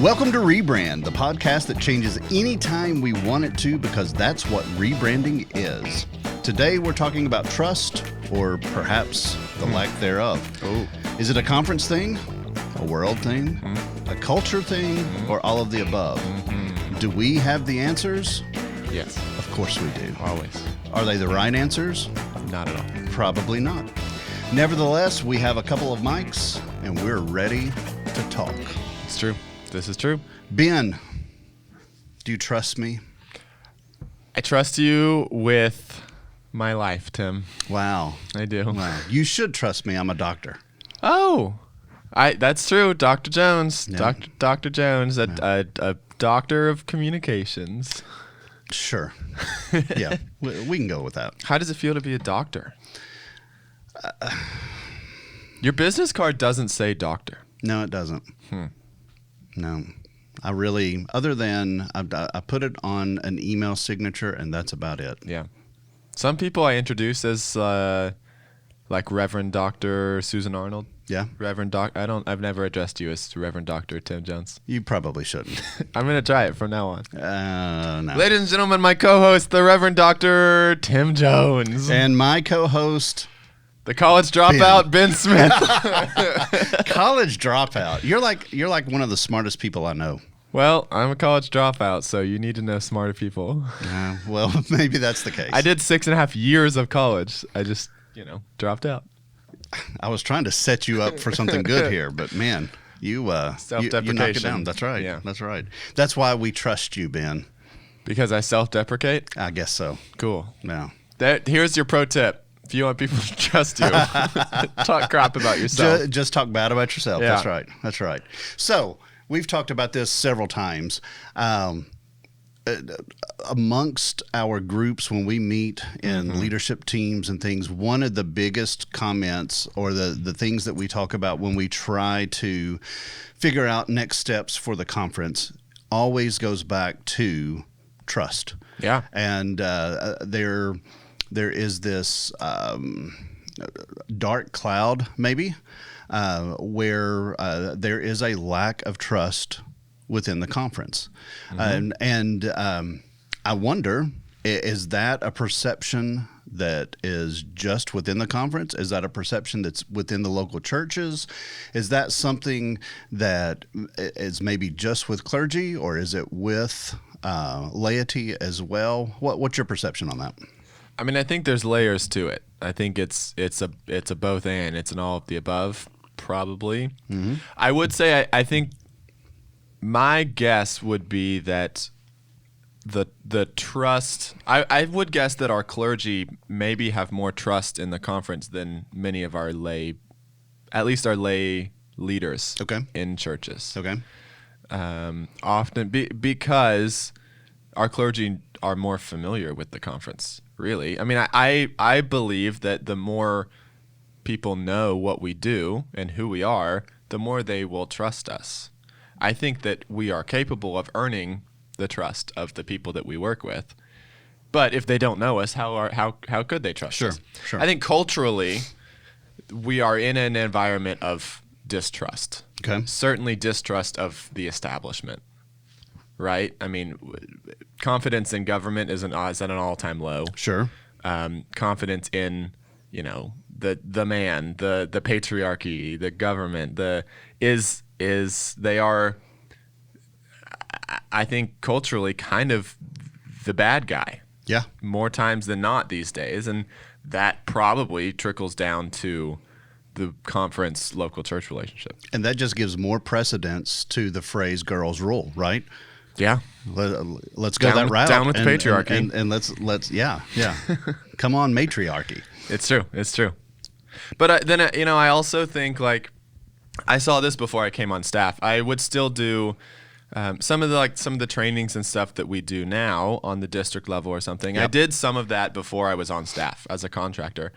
Welcome to Rebrand, the podcast that changes anytime we want it to because that's what rebranding is. Today we're talking about trust, or perhaps the lack thereof. Oh. Is it a conference thing, a world thing, a culture thing, or all of the above? Do we have the answers? Yes. Of course we do. Always. Are they the right answers? Not at all. Probably not. Nevertheless, we have a couple of mics, and we're ready to talk. It's true. This is true. Ben, do you trust me? I trust you with my life, Tim. Wow. I do. Wow. You should trust me. I'm a doctor. Oh, that's true. Dr. Jones. Yeah. Dr. Jones, a doctor of communications. Sure. Yeah, we can go with that. How does it feel to be a doctor? Your business card doesn't say doctor. No, it doesn't. No. I really, other than I put it on an email signature, and that's about it. Yeah. Some people I introduce as like Reverend Dr. Susan Arnold. Yeah? Reverend Doc. I've never addressed you as Reverend Dr. Tim Jones. You probably shouldn't. I'm going to try it from now on. No. Ladies and gentlemen, my co-host, the Reverend Dr. Tim Jones. And my co-host, the college dropout, Ben Smith. college dropout. You're like one of the smartest people I know. Well, I'm a college dropout, so you need to know smarter people. Well, maybe that's the case. I did 6.5 years of college. I just, dropped out. I was trying to set you up for something good here, but man, you knocked it down. That's right. Yeah. That's right. That's why we trust you, Ben. Because I self-deprecate? I guess so. Cool. No. Here's your pro tip. If you want people to trust you, talk crap about yourself. Just talk bad about yourself. Yeah. That's right. That's right. So we've talked about this several times. Amongst our groups, when we meet in leadership teams and things, one of the biggest comments or the things that we talk about when we try to figure out next steps for the conference always goes back to trust. Yeah. And there is this dark cloud, maybe, where there is a lack of trust within the conference. And I wonder, is that a perception that is just within the conference? Is that a perception that's within the local churches? Is that something that is maybe just with clergy, or is it with laity as well? What's your perception on that? I mean, I think there's layers to it. I think it's a both and. It's an all of the above, probably. I would say I think my guess would be that the trust. I would guess that our clergy maybe have more trust in the conference than many of our lay, at least our lay leaders. In churches. Okay. Often because our clergy are more familiar with the conference. Really, I mean, I believe that the more people know what we do and who we are, the more they will trust us. I think that we are capable of earning the trust of the people that we work with. But if they don't know us, how could they trust us? Sure. I think culturally, we are in an environment of distrust. Okay. Certainly distrust of the establishment. Right? I mean, confidence in government is at an all-time low. Sure. Confidence in, the man, the patriarchy, the government, they are, I think, culturally kind of the bad guy. Yeah. More times than not these days, and that probably trickles down to the conference local church relationship. And that just gives more precedence to the phrase "girls rule," right? Yeah. Let's go that route. Down with the patriarchy. And let's yeah. Come on, matriarchy. It's true. But then I also think, like, I saw this before I came on staff. I would still do some of the trainings and stuff that we do now on the district level or something. Yep. I did some of that before I was on staff as a contractor.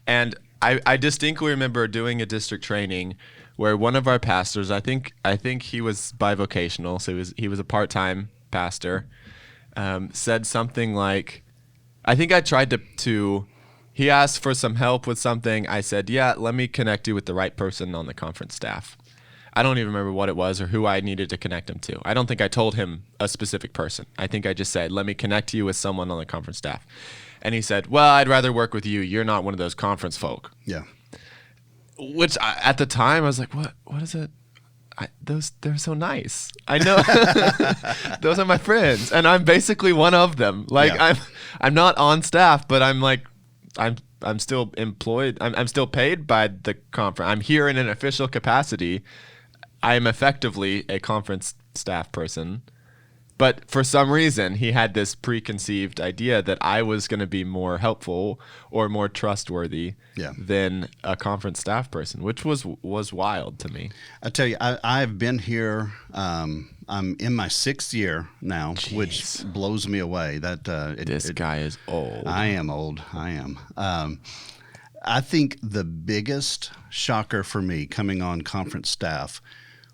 And I distinctly remember doing a district training where one of our pastors, I think he was bivocational, so he was a part-time pastor, said something like, I think I tried to he asked for some help with something. I said, yeah, let me connect you with the right person on the conference staff. I don't even remember what it was or who I needed to connect him to. I don't think I told him a specific person. I think I just said, let me connect you with someone on the conference staff. And he said, well, I'd rather work with you. You're not one of those conference folk. Yeah. Which at the time I was like, what is it? They're so nice. I know those are my friends, and I'm basically one of them. Like I'm not on staff, but I'm like I'm still employed. I'm still paid by the conference. I'm here in an official capacity. I am effectively a conference staff person. But for some reason, he had this preconceived idea that I was going to be more helpful or more trustworthy than a conference staff person, which was wild to me. I tell you, I've been here. I'm in my 6th year now, which blows me away. That this guy is old. I am old. I am. I think the biggest shocker for me coming on conference staff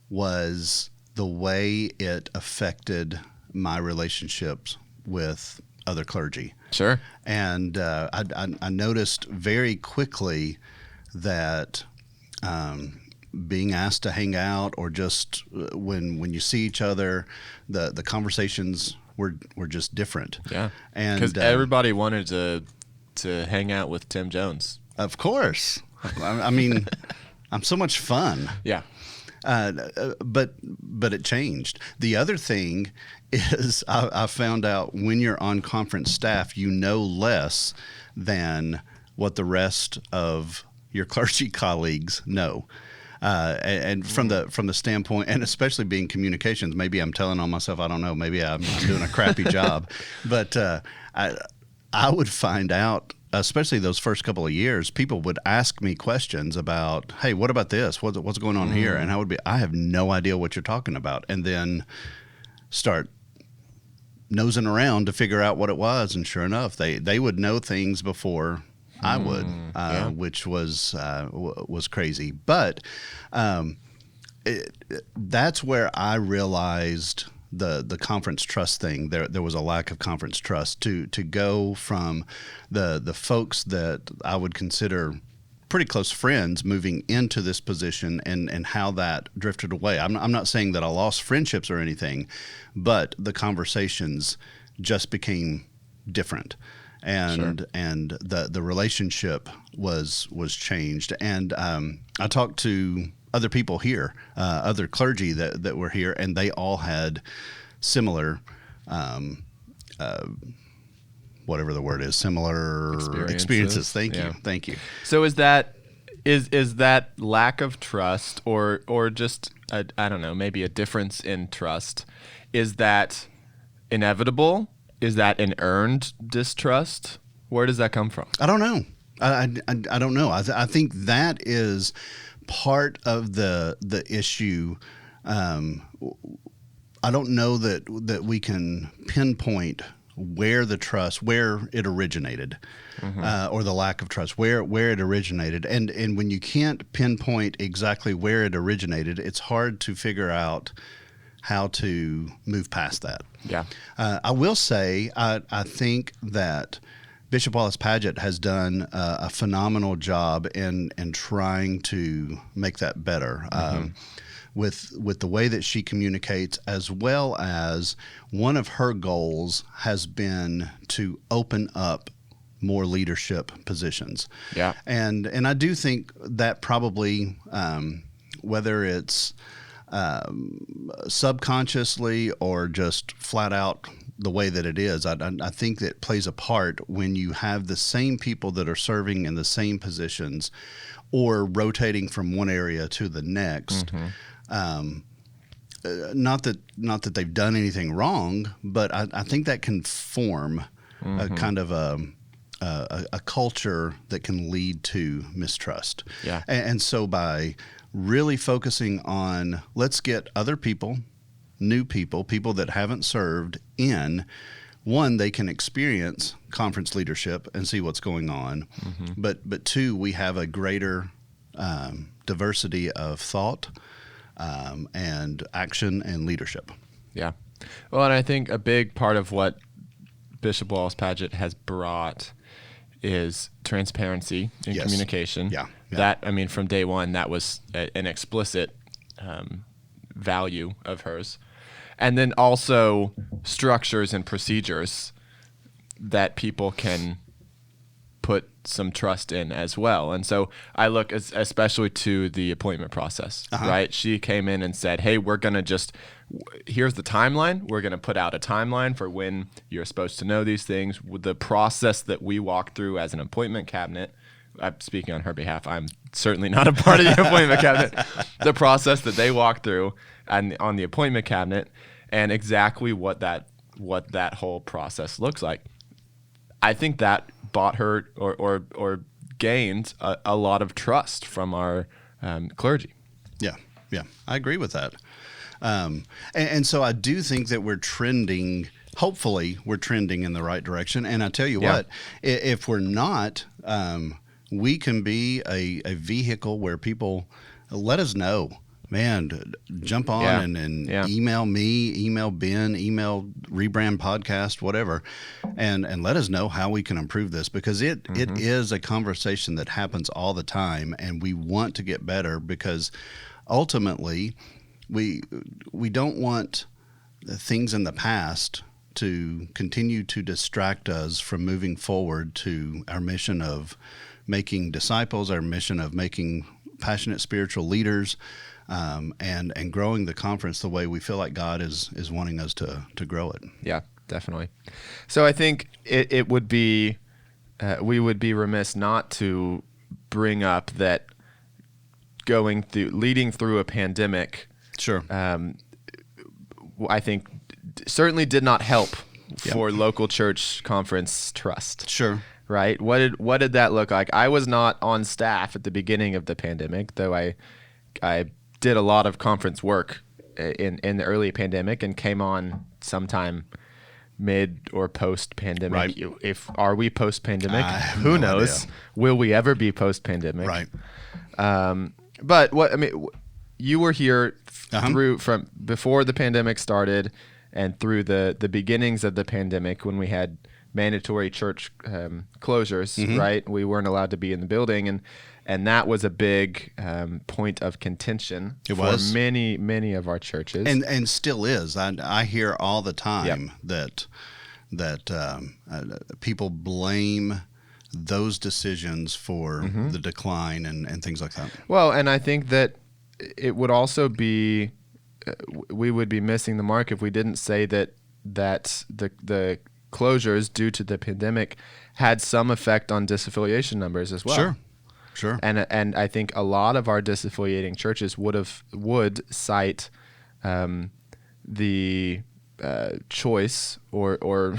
was the way it affected my relationships with other clergy. Sure. And I noticed very quickly that being asked to hang out, or just when you see each other, the conversations were just different. Yeah. And because everybody wanted to hang out with Tim Jones. Of course. I mean, I'm so much fun. Yeah. But it changed. The other thing is I found out when you're on conference staff, you know less than what the rest of your clergy colleagues know. And from the standpoint, and especially being communications, maybe I'm telling on myself, I don't know, maybe I'm doing a crappy job, but I would find out, especially those first couple of years, people would ask me questions about, hey, what about this? What's going on here? And I have no idea what you're talking about. And then start nosing around to figure out what it was. And sure enough, they would know things before I would, which was crazy. But that's where I realized the conference trust thing. There was a lack of conference trust to go from the folks that I would consider pretty close friends moving into this position, and how that drifted away. I'm not saying that I lost friendships or anything, but the conversations just became different. And the relationship was changed. And I talked to other people here, other clergy that were here, and they all had similar, whatever the word is, similar experiences. Thank you. So is that lack of trust, or just I don't know, maybe a difference in trust? Is that inevitable? Is that an earned distrust? Where does that come from? I don't know. I don't know. I think that is part of the issue. I don't know that we can pinpoint where it originated, or the lack of trust, where it originated. And when you can't pinpoint exactly where it originated, it's hard to figure out how to move past that. Yeah. I will say, I think that Bishop Wallace Paget has done a phenomenal job in trying to make that better. With the way that she communicates, as well as one of her goals has been to open up more leadership positions. Yeah. And I do think that probably, whether it's subconsciously or just flat out the way that it is, I think that plays a part when you have the same people that are serving in the same positions or rotating from one area to the next. Not that they've done anything wrong, but I think that can form a kind of a culture that can lead to mistrust. Yeah. And so by really focusing on, let's get other people, new people that haven't served in, one, they can experience conference leadership and see what's going on. But two, we have a greater diversity of thought, and action and leadership. Yeah. Well, and I think a big part of what Bishop Wallace Paget has brought is transparency in communication. Yeah. That, I mean, from day one, that was an explicit value of hers. And then also structures and procedures that people can put some trust in as well. And so I look especially to the appointment process, right? She came in and said, hey, we're going to here's the timeline. We're going to put out a timeline for when you're supposed to know these things. The process that we walk through as an appointment cabinet, I'm speaking on her behalf, I'm certainly not a part of the appointment cabinet, the process that they walk through and on the appointment cabinet, and exactly what that whole process looks like. I think that bought her or gained a lot of trust from our clergy. Yeah, I agree with that. And so I do think that we're trending. Hopefully, we're trending in the right direction. And I tell you what, if we're not, we can be a vehicle where people let us know. Man, jump on and email me, email Ben, email Rebrand Podcast, whatever, and let us know how we can improve this, because it is a conversation that happens all the time, and we want to get better, because ultimately we don't want the things in the past to continue to distract us from moving forward to our mission of making disciples, our mission of making passionate spiritual leaders, and growing the conference the way we feel like God is wanting us to grow it. Yeah, definitely. So I think it would be, we would be remiss not to bring up that leading through a pandemic, sure, I think certainly did not help for local church conference trust. Sure. Right? What did that look like? I was not on staff at the beginning of the pandemic, though I did a lot of conference work in the early pandemic, and came on sometime mid or post pandemic. Right. Are we post pandemic? Who knows? Idea. Will we ever be post pandemic? Right. But you were here from before the pandemic started, and through the beginnings of the pandemic, when we had mandatory church closures, right? We weren't allowed to be in the building, and that was a big point of contention for many of our churches, and still is. I hear all the time that people blame those decisions for the decline and things like that. Well, and I think that it would also be we would be missing the mark if we didn't say that the closures due to the pandemic had some effect on disaffiliation numbers as well. Sure. And I think a lot of our disaffiliating churches would cite the choice or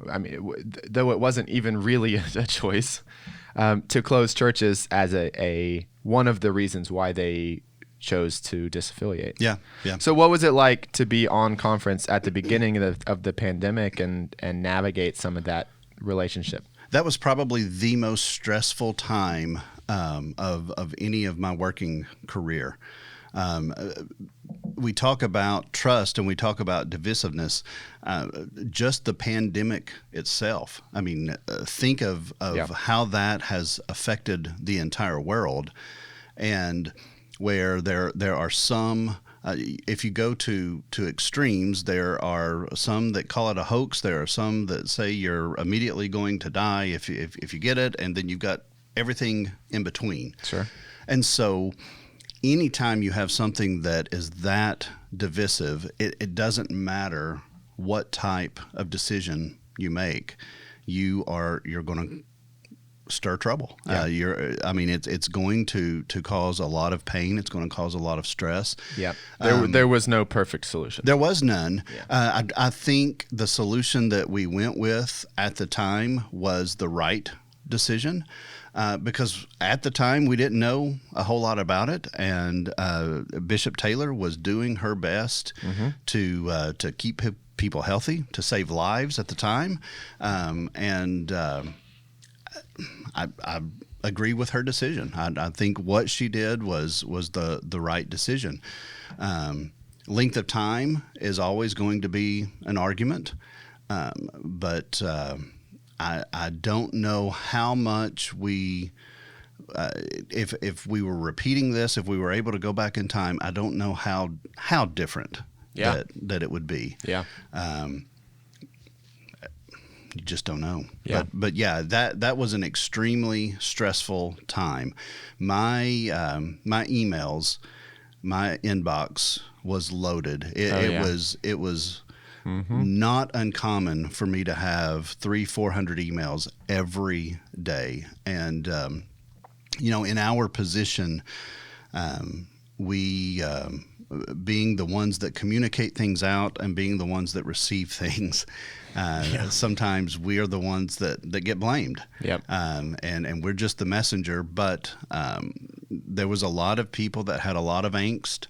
I mean, though it wasn't even really a choice, to close churches as a one of the reasons why they chose to disaffiliate. Yeah. So what was it like to be on conference at the beginning of the pandemic and navigate some of that relationship? That was probably the most stressful time of any of my working career. We talk about trust and we talk about divisiveness. Just the pandemic itself. I mean, think of how that has affected the entire world, and where there are some, if you go to extremes, there are some that call it a hoax. There are some that say you're immediately going to die if you get it, and then you've got everything in between. Sure. And so anytime you have something that is that divisive, it doesn't matter what type of decision you make, you're going to stir trouble. Yeah. It's going to cause a lot of pain. It's going to cause a lot of stress. Yeah. There was no perfect solution. There was none. Yeah. I think the solution that we went with at the time was the right decision, because at the time we didn't know a whole lot about it, and Bishop Taylor was doing her best to keep people healthy, to save lives at the time, and I agree with her decision. I think what she did was the right decision. Length of time is always going to be an argument, but I don't know how much we if we were repeating this, if we were able to go back in time, I don't know how different that it would be. Yeah. You just don't know. Yeah. But yeah, that was an extremely stressful time. My emails, my inbox was loaded. It was not uncommon for me to have 300-400 emails every day. And in our position, we being the ones that communicate things out and being the ones that receive things, sometimes we are the ones that get blamed. Yep. And we're just the messenger. But there was a lot of people that had a lot of angst.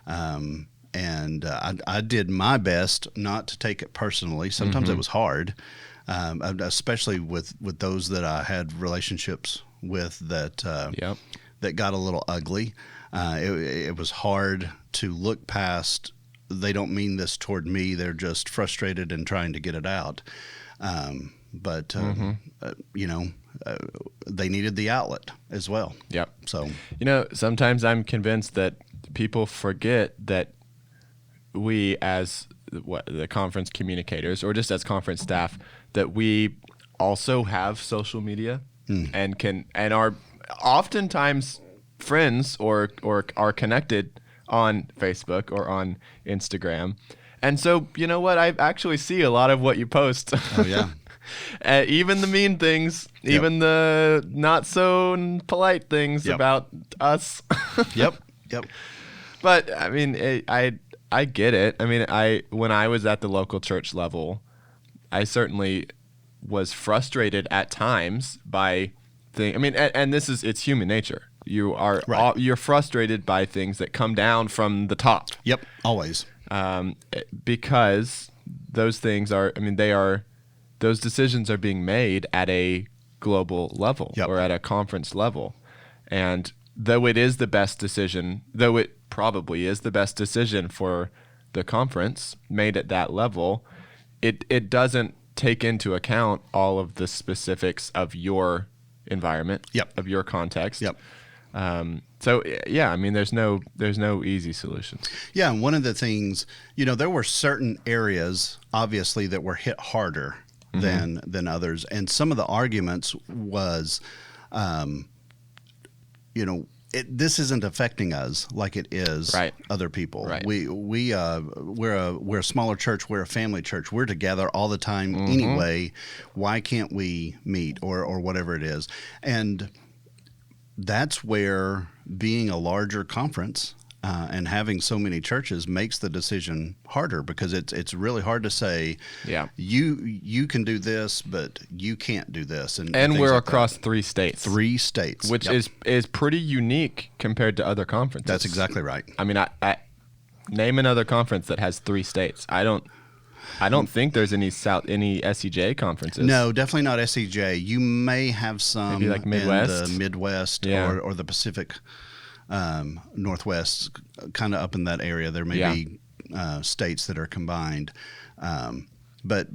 And I did my best not to take it personally. Sometimes it was hard, especially with those that I had relationships with that got a little ugly. It was hard to look past. They don't mean this toward me. They're just frustrated and trying to get it out. But they needed the outlet as well. Yep. So, sometimes I'm convinced that people forget that we, as the conference communicators, or just as conference staff, that we also have social media and are oftentimes friends or are connected on Facebook or on Instagram. And so, you know what? I actually see a lot of what you post. Oh, yeah. Even the mean things, even the not so polite things about us. Yep. But I mean, I get it. I mean, when I was at the local church level, I certainly was frustrated at times by things. I mean, and it's human nature. You're frustrated by things that come down from the top. Yep, always. Because those things those decisions are being made at a global level or at a conference level. And though it is the best decision, though it probably is the best decision for the conference made at that level, it doesn't take into account all of the specifics of your environment, of your context. So yeah, I mean, there's no easy solutions. Yeah, and one of the things, there were certain areas obviously that were hit harder than others, and some of the arguments was, this isn't affecting us like it is other people. Right. We're a smaller church. We're a family church. We're together all the time anyway. Why can't we meet or whatever it is? And that's where being a larger conference and having so many churches makes the decision harder, because it's really hard to say, you can do this, but you can't do this. And we're like across 3 states. 3 states. Which is pretty unique compared to other conferences. That's exactly right. I mean, I name another conference that has 3 states. I don't think there's any SEJ conferences. No, definitely not SEJ. You may have some maybe like Midwest? in the Midwest or the Pacific Northwest, kind of up in that area. There may be states that are combined, but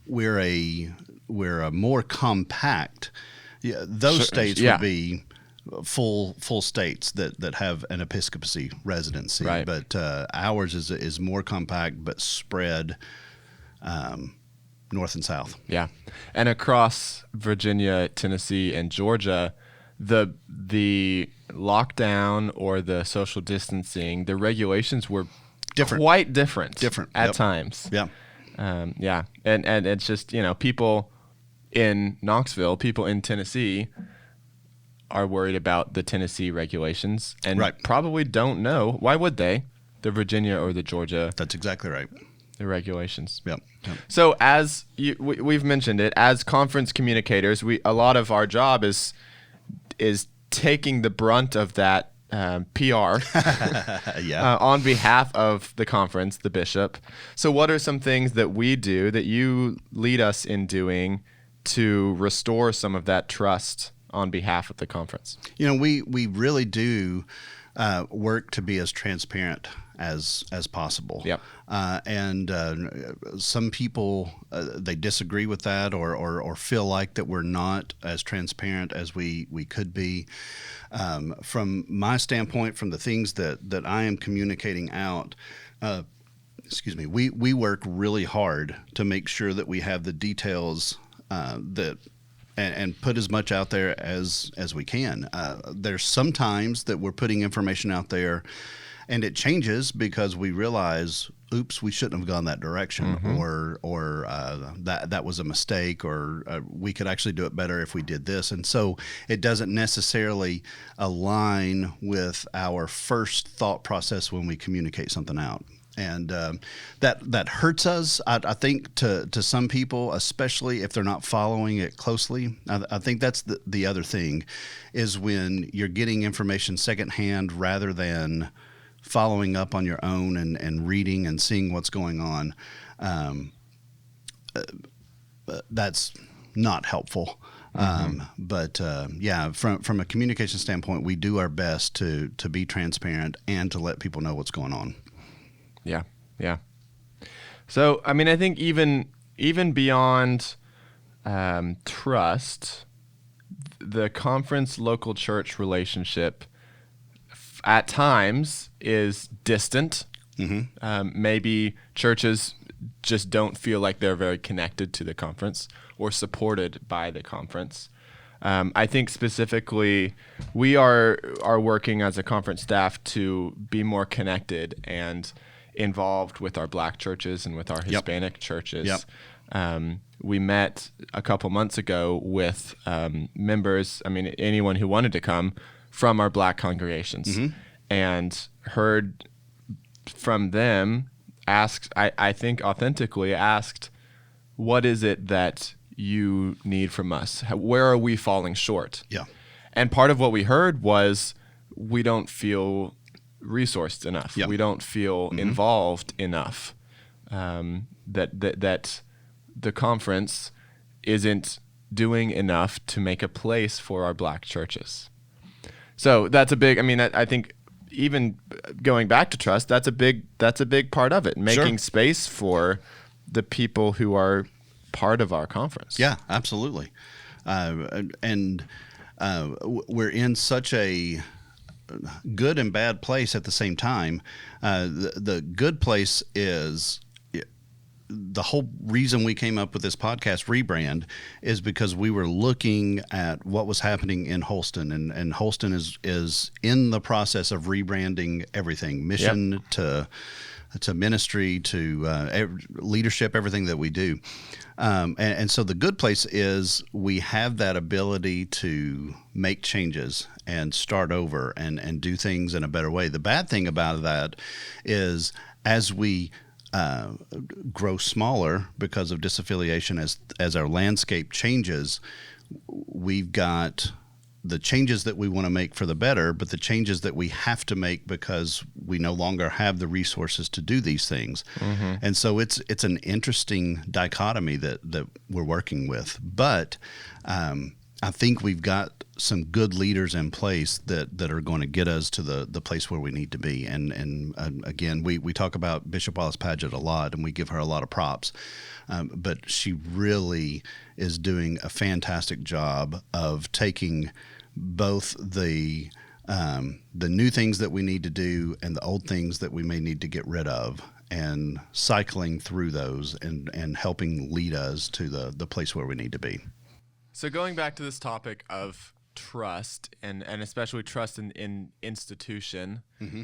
we're a more compact. Yeah, those states would be full states that have an episcopacy residency, right. But ours is more compact but spread north and south. Yeah, and across Virginia, Tennessee, and Georgia, the lockdown or the social distancing, the regulations were quite different at times. Yeah. And it's just, people in Knoxville, people in Tennessee are worried about the Tennessee regulations and probably don't know, why would they, the Virginia or the Georgia. That's exactly right. The regulations. Yep. So as we've mentioned it, as conference communicators, a lot of our job is taking the brunt of that PR on behalf of the conference, the bishop. So what are some things that we do that you lead us in doing to restore some of that trust on behalf of the conference? We really do work to be as transparent as possible. Yep. And some people they disagree with that, or feel like that we're not as transparent as we could be. From my standpoint, from the things that I am communicating out, we work really hard to make sure that we have the details and put as much out there as we can. There's sometimes that we're putting information out there and it changes because we realize, oops, we shouldn't have gone that direction, or that was a mistake, or we could actually do it better if we did this. And so it doesn't necessarily align with our first thought process when we communicate something out. And that hurts us, I think, to some people, especially if they're not following it closely. I think that's the other thing, is when you're getting information secondhand rather than following up on your own and reading and seeing what's going on. That's not helpful. But from a communication standpoint, we do our best to be transparent and to let people know what's going on. Yeah. So, I mean, I think even beyond trust, the conference local church relationship at times is distant. Maybe churches just don't feel like they're very connected to the conference or supported by the conference. I think specifically we are working as a conference staff to be more connected and involved with our Black churches and with our Hispanic churches. We met a couple months ago with members, I mean, anyone who wanted to come from our Black congregations, and heard from them, I think authentically asked, what is it that you need from us? Where are we falling short? Yeah. And part of what we heard was, we don't feel resourced enough. We don't feel involved enough. That the conference isn't doing enough to make a place for our Black churches. So that's a big, I mean, I think even going back to trust, that's a big part of it, making space for the people who are part of our conference. Yeah, absolutely. We're in such a good and bad place at the same time. The good place is the whole reason we came up with this podcast rebrand is because we were looking at what was happening in Holston, and Holston is in the process of rebranding everything, mission to ministry to leadership, everything that we do. And so the good place is we have that ability to make changes and start over and do things in a better way. The bad thing about that is as we grow smaller because of disaffiliation, as our landscape changes, we've got the changes that we want to make for the better, but the changes that we have to make because we no longer have the resources to do these things. And so it's an interesting dichotomy that we're working with. But I think we've got some good leaders in place that are going to get us to the place where we need to be. And again, we talk about Bishop Wallace Padgett a lot, and we give her a lot of props. But she really is doing a fantastic job of taking both the new things that we need to do and the old things that we may need to get rid of, and cycling through those and helping lead us to the place where we need to be. So going back to this topic of trust, and especially trust in institution,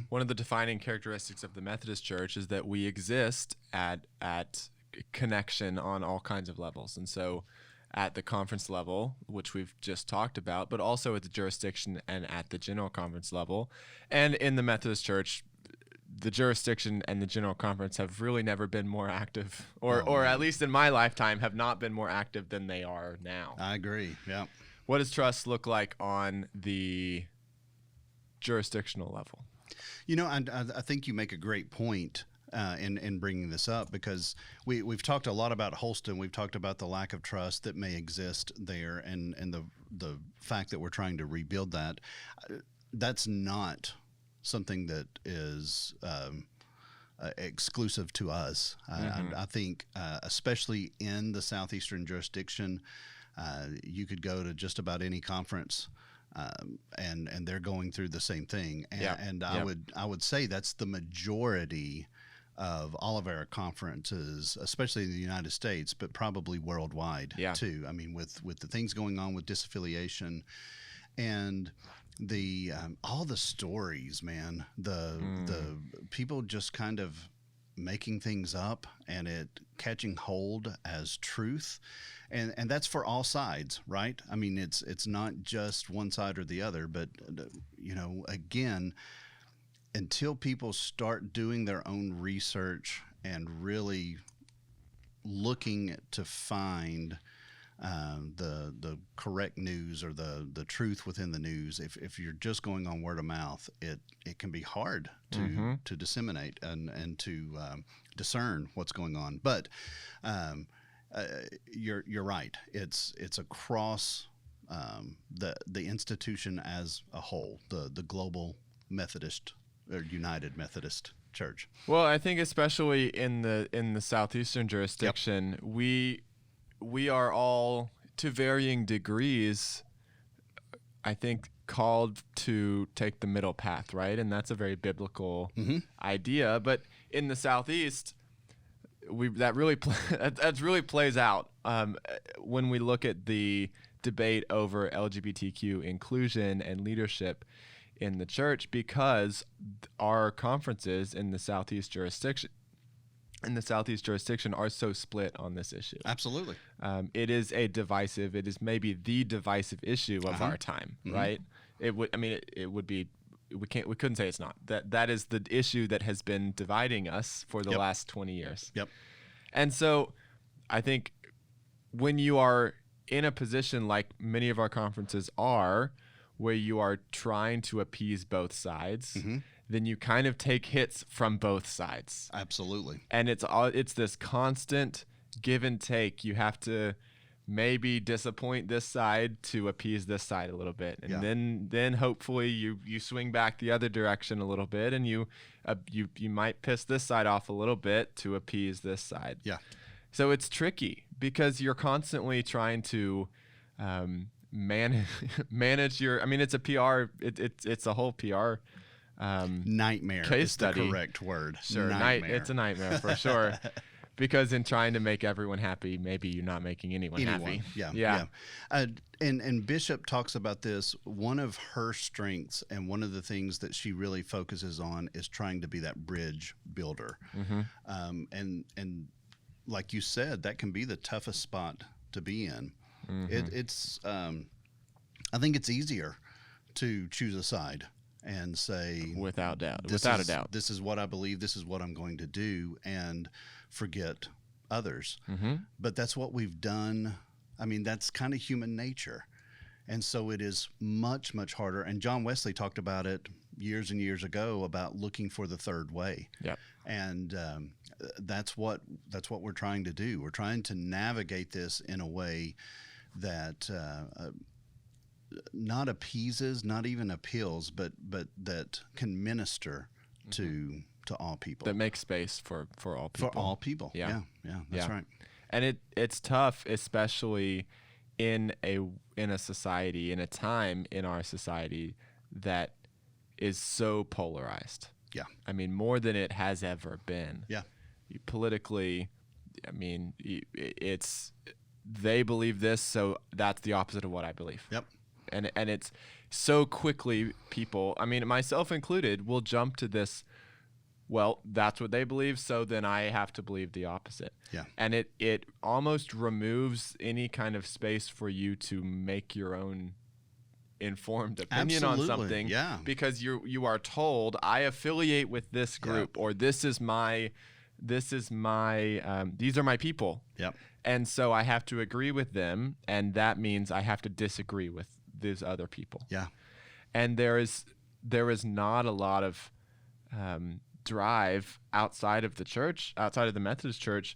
one of the defining characteristics of the Methodist Church is that we exist at connection on all kinds of levels. And so at the conference level, which we've just talked about, but also at the jurisdiction and at the general conference level. And in the Methodist Church, the jurisdiction and the general conference have really never been more active, or at least in my lifetime have not been more active than they are now. I agree. Yeah. What does trust look like on the jurisdictional level? You know, I think you make a great point in bringing this up, because we've talked a lot about Holston. We've talked about the lack of trust that may exist there, and the fact that we're trying to rebuild that. That's not something that is exclusive to us. I think, especially in the Southeastern jurisdiction, you could go to just about any conference, and they're going through the same thing. And I would say that's the majority of all of our conferences, especially in the United States, but probably worldwide too. I mean, with the things going on with disaffiliation and the all the stories, man, the people just kind of making things up and it catching hold as truth, and that's for all sides, right? I mean, it's not just one side or the other, but again, until people start doing their own research and really looking to find the correct news or the truth within the news, if you're just going on word of mouth, it can be hard to disseminate and to discern what's going on. But you're right. It's across the institution as a whole, the global Methodist or United Methodist Church. Well, I think especially in the Southeastern jurisdiction, we are all, to varying degrees, I think, called to take the middle path, right? And that's a very biblical idea. But in the Southeast, that really plays out when we look at the debate over LGBTQ inclusion and leadership in the church, because our conferences in the Southeast jurisdiction are so split on this issue. Absolutely. It is maybe the divisive issue of our time, right? We couldn't say it's not. That is the issue that has been dividing us for the last 20 years. Yep. And so I think when you are in a position like many of our conferences are, where you are trying to appease both sides, then you kind of take hits from both sides. Absolutely. And it's this constant give and take. You have to maybe disappoint this side to appease this side a little bit, and then hopefully you swing back the other direction a little bit, and you might piss this side off a little bit to appease this side. Yeah. So it's tricky because you're constantly trying to manage your. I mean, it's a PR. It's a whole PR. Nightmare case is study. The correct word. Sure, it's a nightmare for sure. Because in trying to make everyone happy, maybe you're not making anyone happy. Yeah. And Bishop talks about this. One of her strengths and one of the things that she really focuses on is trying to be that bridge builder. And like you said, that can be the toughest spot to be in. It's I think it's easier to choose a side and say, without a doubt, this is what I believe, this is what I'm going to do, and forget others. But that's what we've done. I mean, that's kind of human nature. And so it is much, much harder. And John Wesley talked about it years and years ago about looking for the third way. And that's what we're trying to do. We're trying to navigate this in a way that not appeases, not even appeals, but that can minister to all people. That makes space for all people. For all people. Yeah, that's right. And it's tough, especially in a society, in a time in our society that is so polarized. Yeah. I mean, more than it has ever been. Yeah. Politically, I mean, they believe this, so that's the opposite of what I believe. Yep. And it's so quickly people, I mean, myself included, will jump to this, well, that's what they believe, so then I have to believe the opposite. Yeah. And it almost removes any kind of space for you to make your own informed opinion on something. Yeah. Because you are told, I affiliate with this group, or these are my people. Yep. And so I have to agree with them, and that means I have to disagree with these other people. Yeah. And there is not a lot of drive outside of the church, outside of the Methodist Church,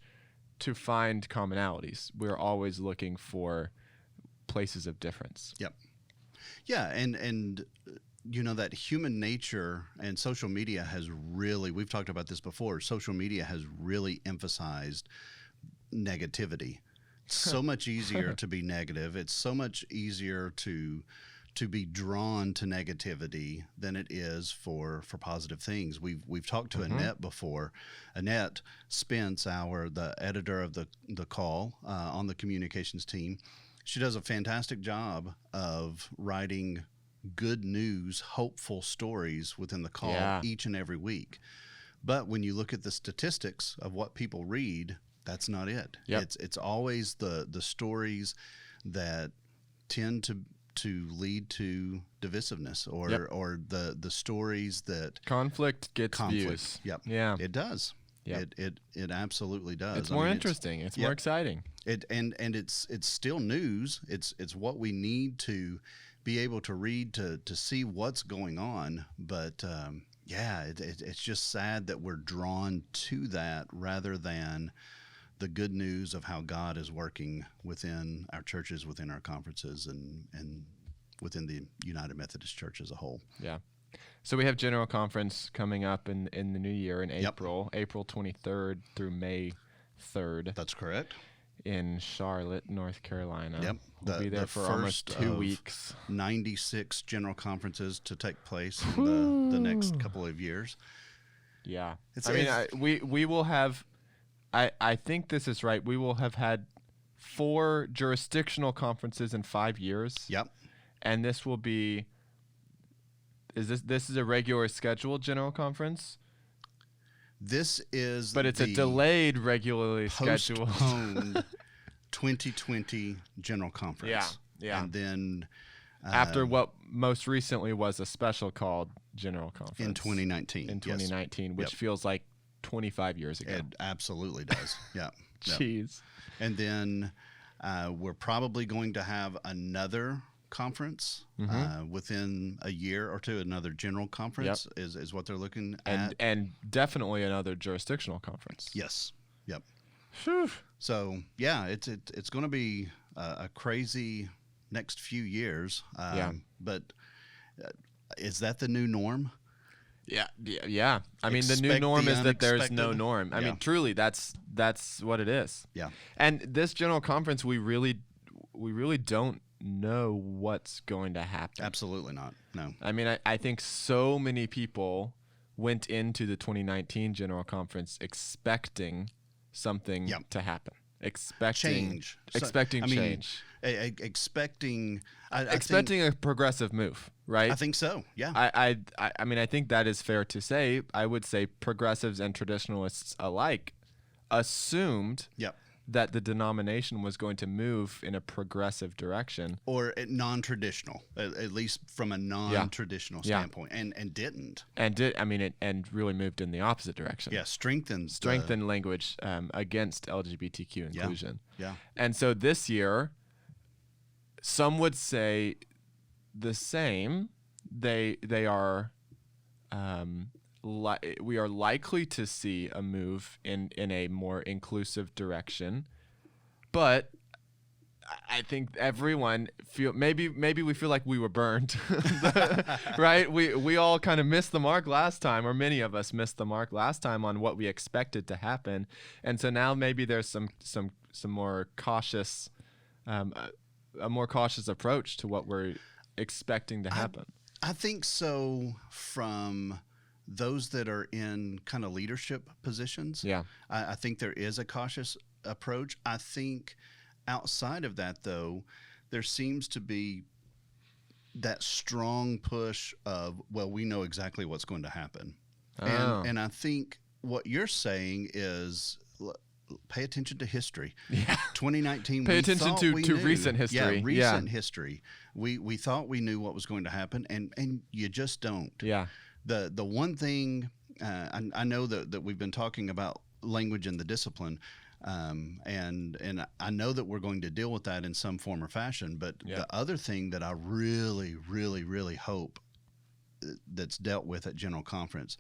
to find commonalities. We're always looking for places of difference. Yep. Yeah, and that human nature and social media has really, we've talked about this before, social media has really emphasized negativity. It's so much easier to be negative. It's so much easier to be drawn to negativity than it is for positive things. We've talked to Annette before. Annette Spence, the editor of the call on the communications team, she does a fantastic job of writing good news, hopeful stories within the call each and every week. But when you look at the statistics of what people read, that's not it. Yep. It's always the stories that tend to lead to divisiveness or the stories that conflict gets views. Yep. Yeah. It does. Yep. It absolutely does. It's more interesting. It's more exciting. And it's still news. It's what we need to be able to read to see what's going on. But it's just sad that we're drawn to that rather than the good news of how God is working within our churches, within our conferences, and within the United Methodist Church as a whole. Yeah. So we have General Conference coming up in the new year in April, April 23rd through May 3rd. That's correct. In Charlotte, North Carolina. Yep. We'll be there for almost 2 weeks. 96 General Conferences to take place in the next couple of years. Yeah. We will have, I think this is right, we will have had 4 jurisdictional conferences in 5 years. Yep. And this will be, this is a regular scheduled General Conference? This is But it's a delayed regularly scheduled. Postponed 2020 General Conference. Yeah, yeah. And then after what most recently was a special called General Conference. In 2019. In 2019, which feels like 25 years ago. It absolutely does. Yeah. Jeez. And then we're probably going to have another conference within a year or two. Another general conference is what they're looking at. And definitely another jurisdictional conference. Yes. Yep. Whew. So, yeah, it's going to be a crazy next few years. But is that the new norm? Yeah. I mean, the new norm is that there's no norm. I mean, truly, that's what it is. Yeah. And this general conference, we really don't know what's going to happen. Absolutely not. No. I mean, I think so many people went into the 2019 general conference expecting something to happen. Expecting change. Expecting a progressive move, right? I think so. Yeah. I mean, I think that is fair to say. I would say progressives and traditionalists alike assumed that the denomination was going to move in a progressive direction, or non-traditional, at least from a non-traditional standpoint, and didn't, and really moved in the opposite direction. Yeah, strengthened language against LGBTQ inclusion. Yeah. And so this year, some would say the same. They are. We are likely to see a move in a more inclusive direction, but I think everyone maybe we feel like we were burned, right? We all kind of missed the mark last time, or many of us missed the mark last time on what we expected to happen, and so now maybe there's some more cautious, a more cautious approach to what we're expecting to happen. I think so from those that are in kind of leadership positions. Yeah. I think there is a cautious approach. I think outside of that, though, there seems to be that strong push of, well, we know exactly what's going to happen. Oh. And I think what you're saying is pay attention to history. Yeah. 2019. Pay attention to recent history. Yeah, recent history. We thought we knew what was going to happen, and you just don't. Yeah. The one thing I know that we've been talking about language and the discipline, and I know that we're going to deal with that in some form or fashion. But the other thing that I really, really, really hope that's dealt with at General Conference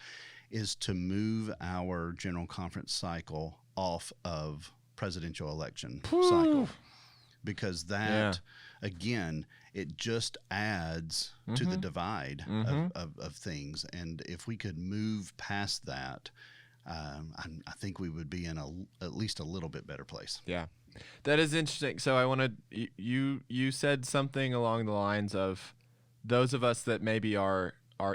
is to move our General Conference cycle off of presidential election cycle. because that, again, it just adds to the divide of things. And if we could move past that, I think we would be in at least a little bit better place. Yeah, that is interesting. So I want to, you said something along the lines of those of us that maybe are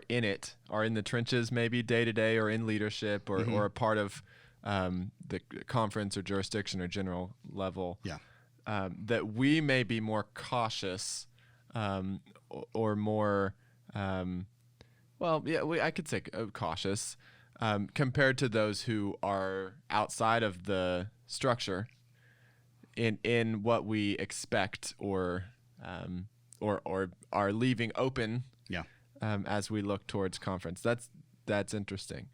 in it, are in the trenches, maybe day to day, or in leadership, or a part of the conference or jurisdiction or general level. Yeah. That we may be more cautious or more, I could say cautious compared to those who are outside of the structure in what we expect or are leaving open. Yeah. As we look towards conference. That's interesting.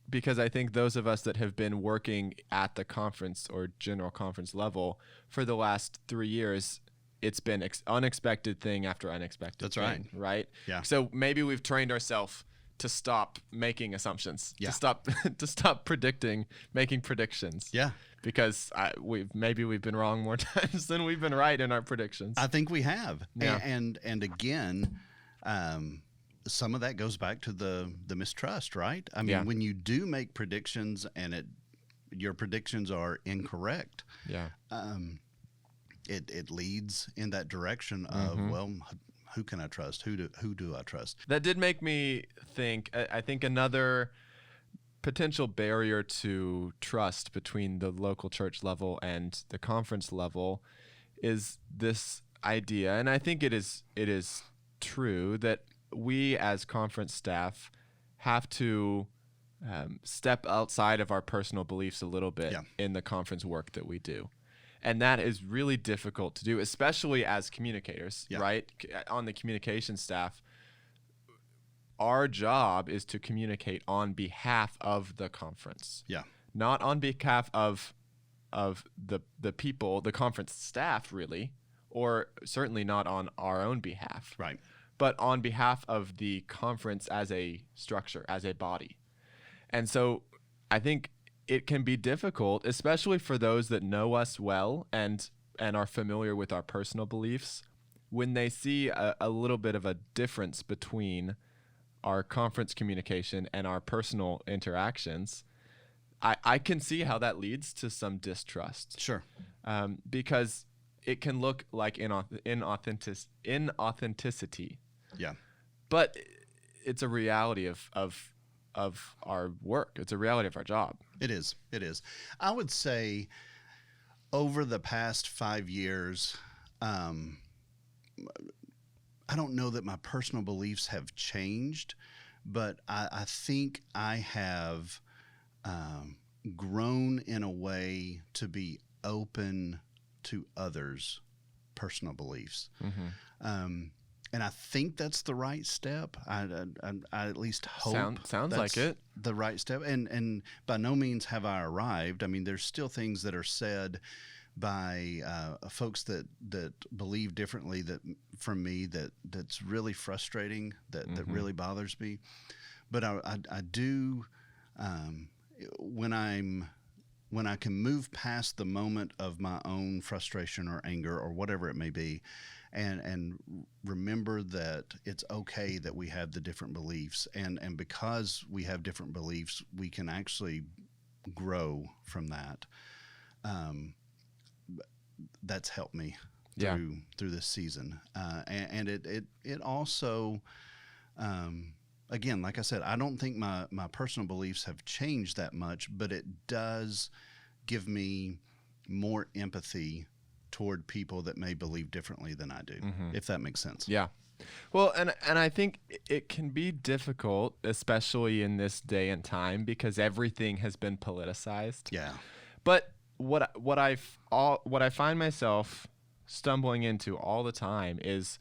Because I think those of us that have been working at the conference or general conference level for the last 3 years, it's been unexpected thing after unexpected That's thing, right? Yeah. So maybe we've trained ourselves to stop making assumptions, Yeah. to stop making predictions. Yeah. Because we've been wrong more times than we've been right in our predictions. I think we have. Yeah. And again, some of that goes back to the mistrust, right? I mean, when you do make predictions and your predictions are incorrect, it leads in that direction of, well, who can I trust? Who do I trust? That did make me think. I think another potential barrier to trust between the local church level and the conference level is this idea, and I think it is true, that we as conference staff have to step outside of our personal beliefs a little bit in the conference work that we do. And that is really difficult to do, especially as communicators, right? On the communication staff, our job is to communicate on behalf of the conference. Yeah. Not on behalf of the people, the conference staff, really, or certainly not on our own behalf. Right. But on behalf of the conference as a structure, as a body. And so I think it can be difficult, especially for those that know us well and are familiar with our personal beliefs, when they see a little bit of a difference between our conference communication and our personal interactions. I can see how that leads to some distrust. Sure. Because it can look like inauthenticity. Yeah. But it's a reality of our work. It's a reality of our job. It is. I would say over the past 5 years, I don't know that my personal beliefs have changed, but I think I have grown in a way to be open to others' personal beliefs. And I think that's the right step. I at least hope sounds that's like it. The right step. And by no means have I arrived. I mean, there's still things that are said by folks that believe differently from me that's really frustrating, that really bothers me. But I do when I can move past the moment of my own frustration or anger or whatever it may be, and remember that it's okay that we have the different beliefs, and because we have different beliefs, we can actually grow from that. That's helped me through this season, and it also. Again, like I said, I don't think my personal beliefs have changed that much, but it does give me more empathy toward people that may believe differently than I do, if that makes sense. Yeah. Well, and I think it can be difficult, especially in this day and time, because everything has been politicized. Yeah. But what I find myself stumbling into all the time is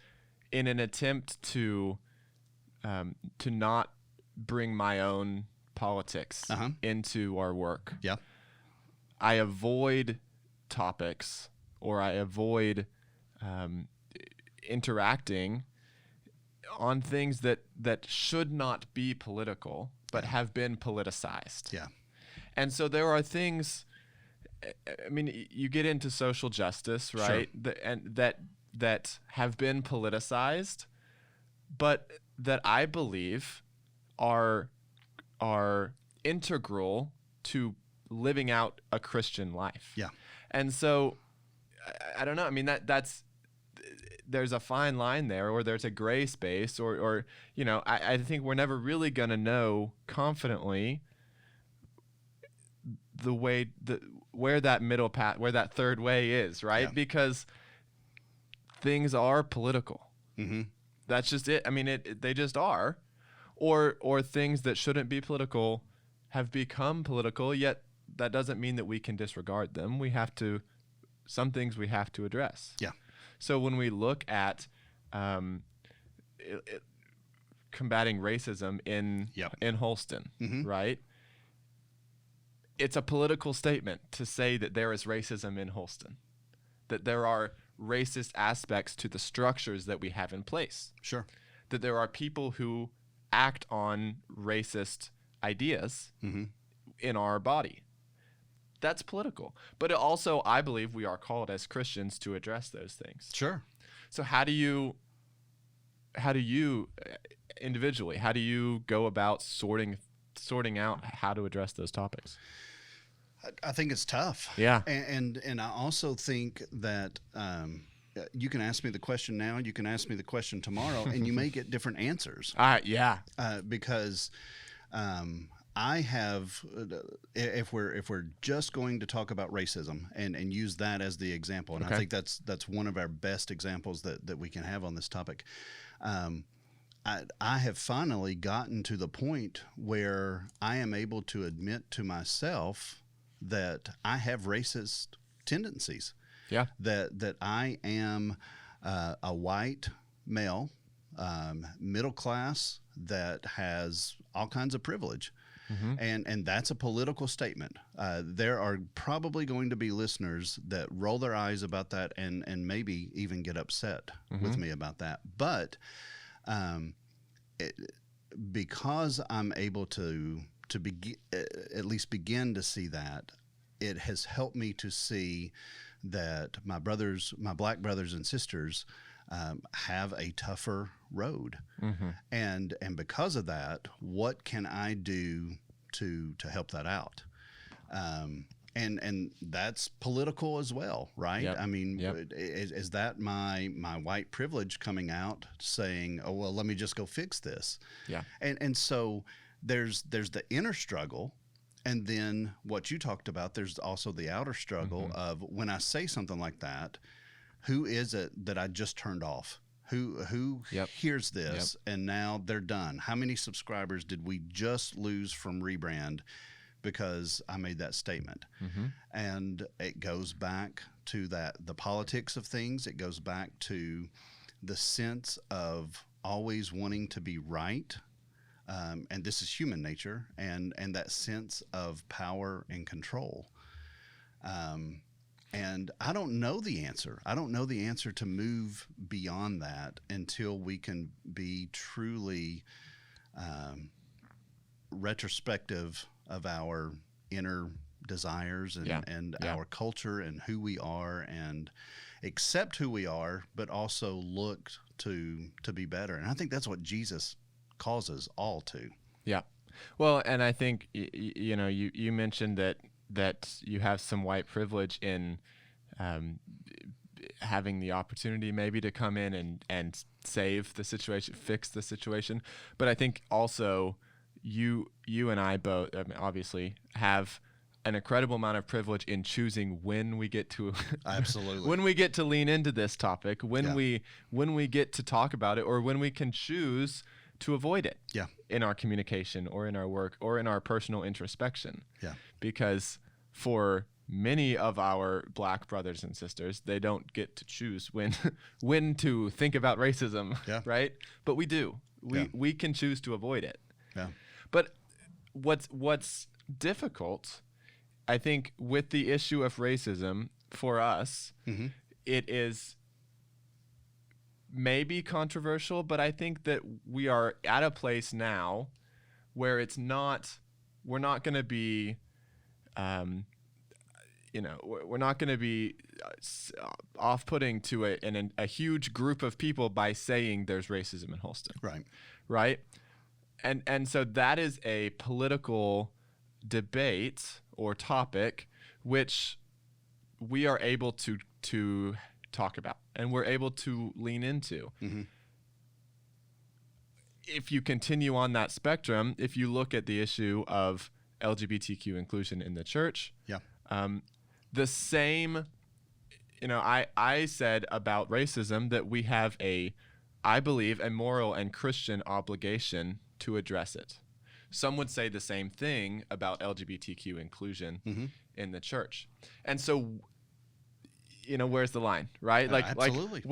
in an attempt to not bring my own politics into our work. Yeah. I avoid topics, or I avoid interacting on things that should not be political, but have been politicized. Yeah. And so there are things, I mean, you get into social justice, right? Sure. And that have been politicized, but that I believe are integral to living out a Christian life. Yeah. And so I don't know. I mean, that's there's a fine line there, or there's a gray space, or I think we're never really going to know confidently where that middle path, where that third way is, right? Yeah. Because things are political. Mm-hmm. That's just it. I mean, they just are, or things that shouldn't be political have become political. Yet that doesn't mean that we can disregard them. Some things we have to address. Yeah. So when we look at combating racism in Holston, Mm-hmm. right? It's a political statement to say that there is racism in Holston, that there are racist aspects to the structures that we have in place, Sure. that there are people who act on racist ideas Mm-hmm. in our body. That's political. But it also, I believe, we are called as Christians to address those things. Sure. So how do you individually, how do you go about sorting out how to address those topics? I think it's tough. Yeah. And I also think that you can ask me the question now, you can ask me the question tomorrow, and you may get different answers. Yeah. Because I have, if we're just going to talk about racism and use that as the example, and Okay. I think that's one of our best examples that we can have on this topic. I have finally gotten to the point where I am able to admit to myself that I have racist tendencies. Yeah. That I am a white male, middle class, that has all kinds of privilege. Mm-hmm. And that's a political statement. There are probably going to be listeners that roll their eyes about that and maybe even get upset Mm-hmm. with me about that. But because I'm able to at least begin to see that, it has helped me to see that my black brothers and sisters have a tougher road. Mm-hmm. And because of that, what can I do to help that out? And that's political as well, right? Yep. I mean, Yep. is that my white privilege coming out saying, oh, well, let me just go fix this? Yeah. And so there's the inner struggle. And then what you talked about, there's also the outer struggle mm-hmm. of when I say something like that, who is it that I just turned off? Who Yep. hears this and now they're done? How many subscribers did we just lose from Rebrand because I made that statement? Mm-hmm. And it goes back to the politics of things. It goes back to the sense of always wanting to be right. And this is human nature, and that sense of power and control. And I don't know the answer. I don't know the answer to move beyond that until we can be truly retrospective of our inner desires and our culture and who we are, and accept who we are, but also look to be better. And I think that's what Jesus calls us all to. Yeah. Well, and I think you mentioned that you have some white privilege in having the opportunity maybe to come in and save the situation, fix the situation. But I think also you and I both obviously have an incredible amount of privilege in choosing when we get to absolutely when we get to lean into this topic, when we get to talk about it, or when we can choose to avoid it in our communication or in our work or in our personal introspection. Yeah. Because for many of our black brothers and sisters, they don't get to choose when to think about racism, right? But we do. We can choose to avoid it. Yeah. But what's difficult, I think, with the issue of racism for us, mm-hmm. it is maybe controversial, but I think that we are at a place now where we're not going to be, we're not going to be off-putting to a huge group of people by saying there's racism in Holston. Right. And so that is a political debate or topic which we are able to talk about and we're able to lean into. Mm-hmm. If you continue on that spectrum, if you look at the issue of LGBTQ inclusion in the church, the same, I said about racism that we have I believe, a moral and Christian obligation to address it. Some would say the same thing about LGBTQ inclusion in the church. And so, where's the line, right? Absolutely.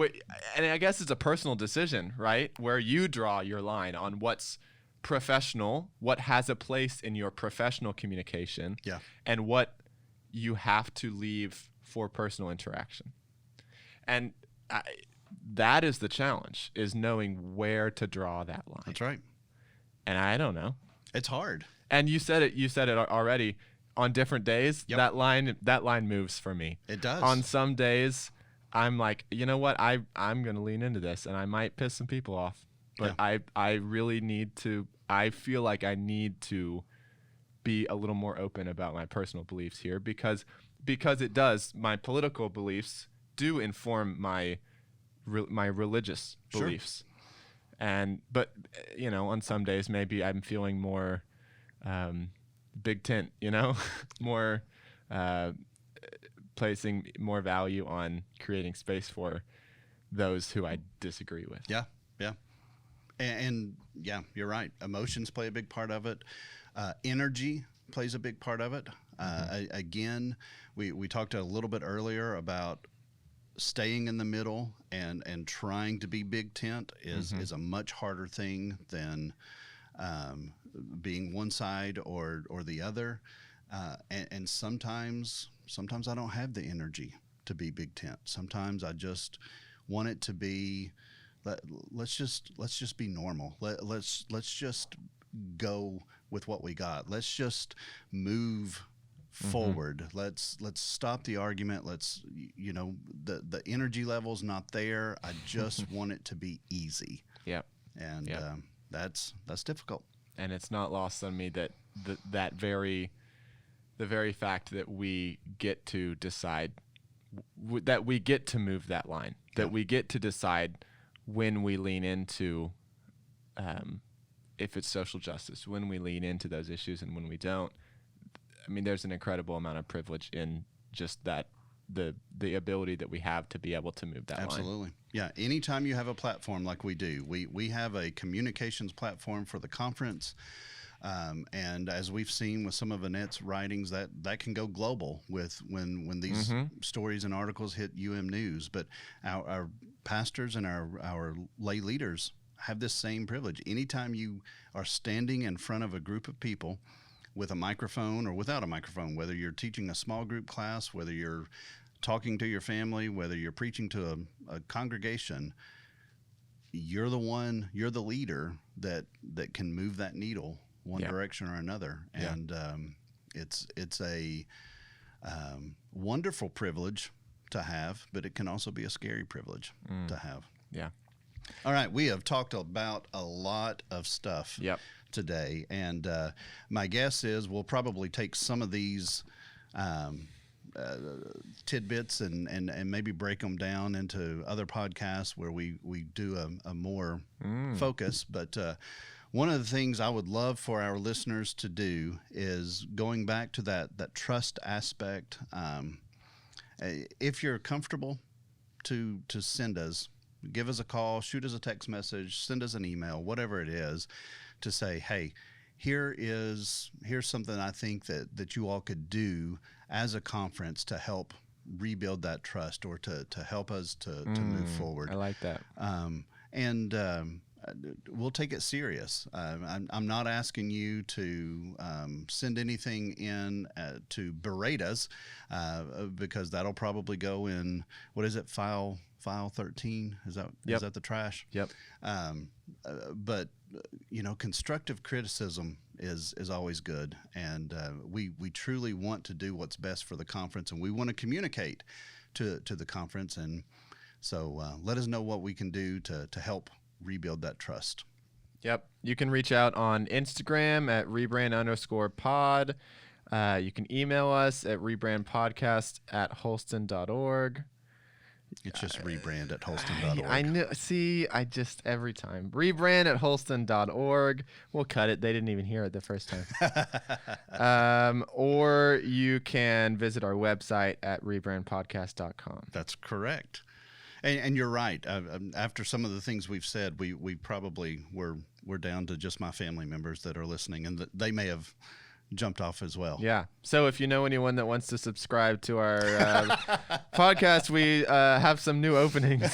And I guess it's a personal decision, right? Where you draw your line on what's professional, what has a place in your professional communication, and what you have to leave for personal interaction. And that is the challenge, is knowing where to draw that line. That's right. And I don't know. It's hard. And you said it already. On different days, that line moves for me. It does. On some days, I'm like, you know what? I'm going to lean into this, and I might piss some people off. But I really need to. I feel like I need to be a little more open about my personal beliefs here because it does. My political beliefs do inform my religious beliefs. But on some days maybe I'm feeling more big tent, more placing more value on creating space for those who I disagree with. Yeah. And you're right. Emotions play a big part of it. Energy plays a big part of it. Again, we talked a little bit earlier about staying in the middle and trying to be big tent is a much harder thing than being one side or the other. And sometimes I don't have the energy to be big tent. Sometimes I just want it to be, let's just be normal. Let's just go with what we got. Let's just move forward. Let's stop the argument. The energy level's not there. I just want it to be easy. And that's difficult. And it's not lost on me that the very fact that we get to decide, that we get to move that line, that we get to decide when we lean into, if it's social justice, when we lean into those issues and when we don't. I mean, there's an incredible amount of privilege in just that, the ability that we have to be able to move that line. Absolutely. Yeah. Anytime you have a platform like we do, we have a communications platform for the conference. And as we've seen with some of Annette's writings, that can go global when these stories and articles hit News. But our pastors and our lay leaders have this same privilege. Anytime you are standing in front of a group of people with a microphone or without a microphone, whether you're teaching a small group class, whether you're talking to your family, whether you're preaching to a congregation, you're the leader that can move that needle one direction or another. And it's a wonderful privilege to have, but it can also be a scary privilege to have. Yeah. All right, we have talked about a lot of stuff today, and my guess is we'll probably take some of these tidbits and maybe break them down into other podcasts where we do a more focus. But one of the things I would love for our listeners to do is going back to that trust aspect. If you're comfortable to send us, give us a call, shoot us a text message, send us an email, whatever it is, to say, hey, here's something I think that you all could do as a conference to help rebuild that trust or to help us to move forward. I like that. We'll take it serious. I'm not asking you to send anything in to berate us because that'll probably go in, what is it, file 13? Is that the trash? Yep. But constructive criticism is always good, and we truly want to do what's best for the conference, and we want to communicate to the conference, and so let us know what we can do to help rebuild that trust. Yep. You can reach out on Instagram at rebrand_pod. You can email us at rebrandpodcast@holston.org. It's just rebrand at holston.org. I know. See, every time. Rebrand@holston.org. We'll cut it. They didn't even hear it the first time. Or you can visit our website at rebrandpodcast.com. That's correct. And you're right. After some of the things we've said, we probably we're down to just my family members that are listening, and they may have jumped off as well. Yeah. So if you know anyone that wants to subscribe to our podcast, we have some new openings.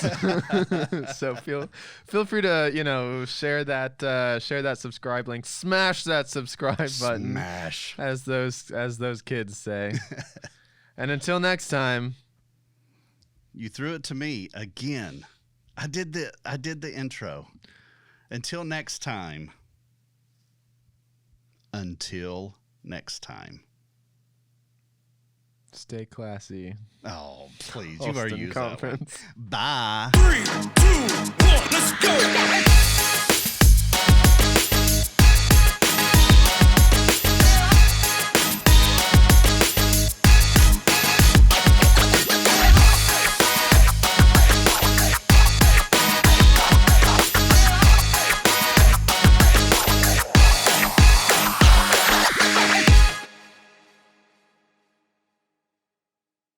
So feel free to share that subscribe link, smash that subscribe button, smash, as those kids say. And until next time. You threw it to me again. I did the intro. Until next time. Until next time. Stay classy. Oh, please. Holston You've already used Conference. that one. Bye. 3, 2,